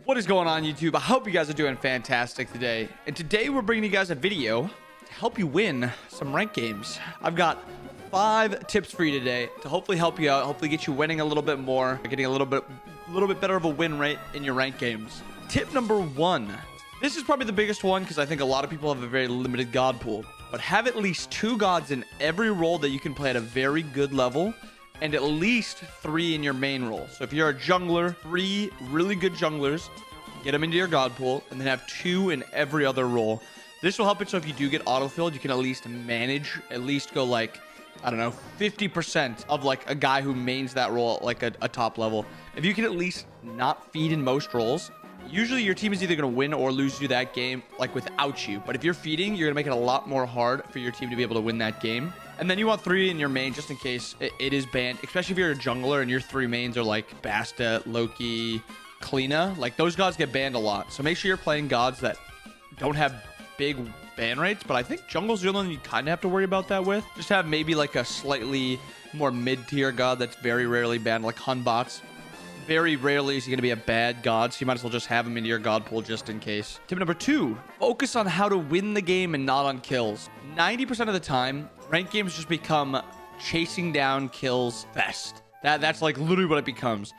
What is going on, YouTube? I hope you guys are doing fantastic today. And today we're bringing you guys a video to help you win some ranked games. I've got 5 tips for you today to hopefully help you out, hopefully get you winning a little bit more, getting a little bit better of a win rate in your ranked games. Tip number 1. This is probably the biggest one because I think a lot of people have a very limited god pool. But have at least 2 gods in every role that you can play at a very good level, and at least 3 in your main role. So if you're a jungler, 3 really good junglers, get them into your god pool, and then have 2 in every other role. This will help it so if you do get autofilled, you can at least manage, at least go like, I don't know, 50% of like a guy who mains that role at like a top level. If you can at least not feed in most roles, usually your team is either going to win or lose you that game like without you. But if you're feeding, you're going to make it a lot more hard for your team to be able to win that game. And then you want 3 in your main just in case it is banned, especially if you're a jungler and your 3 mains are like Basta, Loki, Kleena. Like those gods get banned a lot. So make sure you're playing gods that don't have big ban rates. But I think jungle's the only one you kind of have to worry about that with. Just have maybe like a slightly more mid-tier god that's very rarely banned, like Hunbots. Very rarely is he going to be a bad god, so you might as well just have him into your god pool just in case. Tip number 2, focus on how to win the game and not on kills. 90% of the time, ranked games just become chasing down kills fest. That's like literally what it becomes.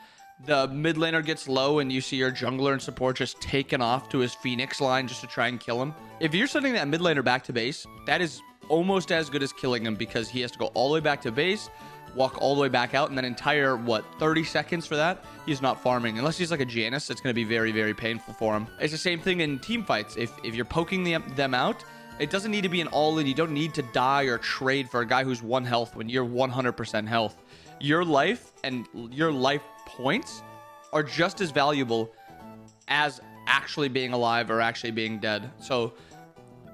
The mid laner gets low and you see your jungler and support just taking off to his Phoenix line just to try and kill him. If you're sending that mid laner back to base, that is almost as good as killing him because he has to go all the way back to base, walk all the way back out, and then entire 30 seconds for that he's not farming. Unless he's like a Janus, it's going to be very, very painful for him. It's the same thing in team fights. If you're poking them out, it doesn't need to be an all-in. You don't need to die or trade for a guy who's 1 health when you're 100% health. Your life and your life points are just as valuable as actually being alive or actually being dead. So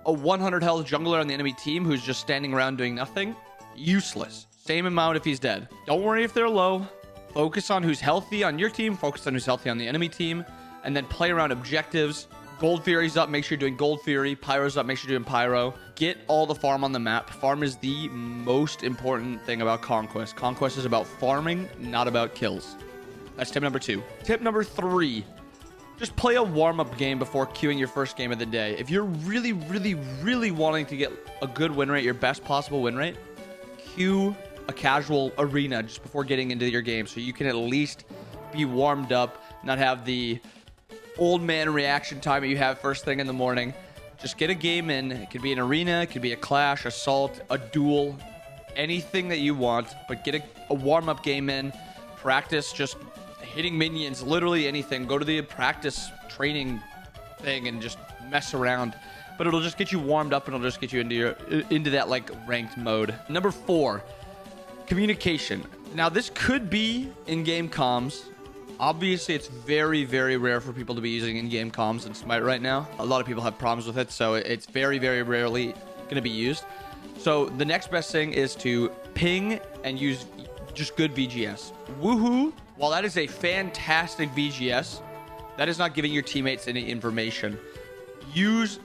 a 100 health jungler on the enemy team who's just standing around doing nothing, useless. Same amount if he's dead. Don't worry if they're low. Focus on who's healthy on your team. Focus on who's healthy on the enemy team. And then play around objectives. Gold Fury's up. Make sure you're doing Gold Fury. Pyro's up. Make sure you're doing Pyro. Get all the farm on the map. Farm is the most important thing about Conquest. Conquest is about farming, not about kills. That's tip number 2. Tip number 3. Just play a warm-up game before queuing your first game of the day. If you're really, really, really wanting to get a good win rate, your best possible win rate, queue a casual arena just before getting into your game so you can at least be warmed up, not have the old man reaction time that you have first thing in the morning. Just get a game in. It could be an arena, it could be a clash, assault, a duel, anything that you want, but get a warm-up game in. Practice just hitting minions, literally anything. Go to the practice training thing and just mess around, but it'll just get you warmed up and it'll just get you into that like ranked mode. Number 4, communication. Now this could be in-game comms. Obviously it's very, very rare for people to be using in-game comms in Smite right now. A lot of people have problems with it, so it's very, very rarely going to be used. So the next best thing is to ping and use just good VGS. Woohoo! While that is a fantastic VGS, that is not giving your teammates any information. Use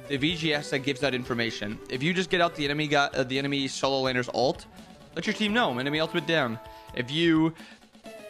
the VGS that gives that information. If you just get out the enemy solo laner's ult, let your team know. Enemy ultimate down. If you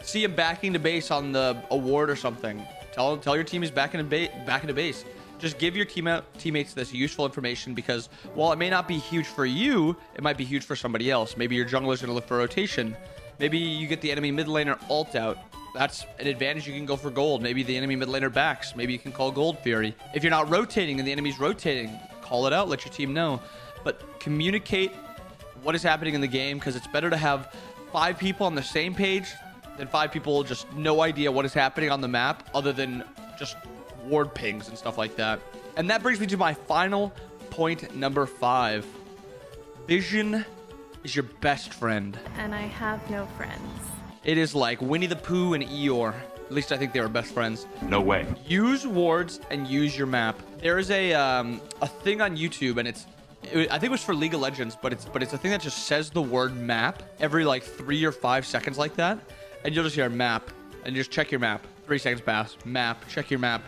see him backing to base on the award or something, tell your team he's back into base. Just give your teammates this useful information because while it may not be huge for you, it might be huge for somebody else. Maybe your jungler's gonna look for rotation. Maybe you get the enemy mid laner ult out. That's an advantage. You can go for gold. Maybe the enemy mid laner backs. Maybe you can call Gold Fury. If you're not rotating and the enemy's rotating, call it out. Let your team know. But communicate what is happening in the game because it's better to have 5 people on the same page than 5 people just no idea what is happening on the map other than just ward pings and stuff like that. And that brings me to my final point, number 5. Vision is your best friend. And I have no friends. It is like Winnie the Pooh and Eeyore. At least I think they were best friends. No way. Use wards and use your map. There is a thing on YouTube, and I think it was for League of Legends, but it's a thing that just says the word map every like 3 or 5 seconds like that, and you'll just hear map, and just check your map. 3 seconds pass. Map. Check your map.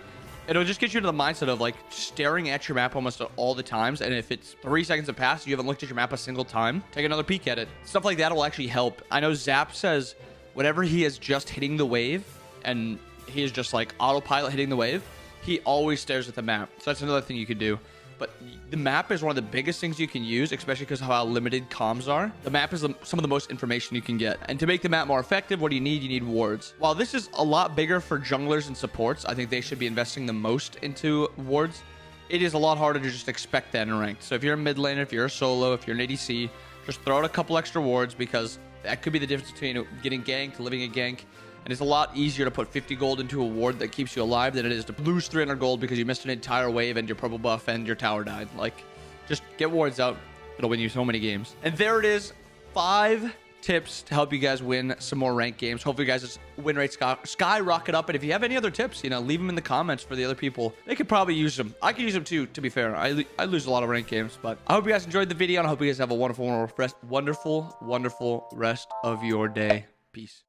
It'll just get you into the mindset of like staring at your map almost all the times. And if it's 3 seconds have passed, you haven't looked at your map a single time, take another peek at it. Stuff like that will actually help. I know Zap says whenever he is just hitting the wave and he is just like autopilot hitting the wave, he always stares at the map. So that's another thing you could do. But the map is one of the biggest things you can use, especially because of how limited comms are. The map is some of the most information you can get. And to make the map more effective, what do you need? You need wards. While this is a lot bigger for junglers and supports, I think they should be investing the most into wards. It is a lot harder to just expect that in ranked. So if you're a mid laner, if you're a solo, if you're an ADC, just throw out a couple extra wards, because that could be the difference between getting ganked, living a gank. And it's a lot easier to put 50 gold into a ward that keeps you alive than it is to lose 300 gold because you missed an entire wave and your purple buff and your tower died. Like, just get wards out. It'll win you so many games. And there it is. 5 tips to help you guys win some more ranked games. Hopefully you guys' win rate skyrocket up. And if you have any other tips, you know, leave them in the comments for the other people. They could probably use them. I could use them too, to be fair. I lose a lot of ranked games. But I hope you guys enjoyed the video, and I hope you guys have a wonderful rest of your day. Peace.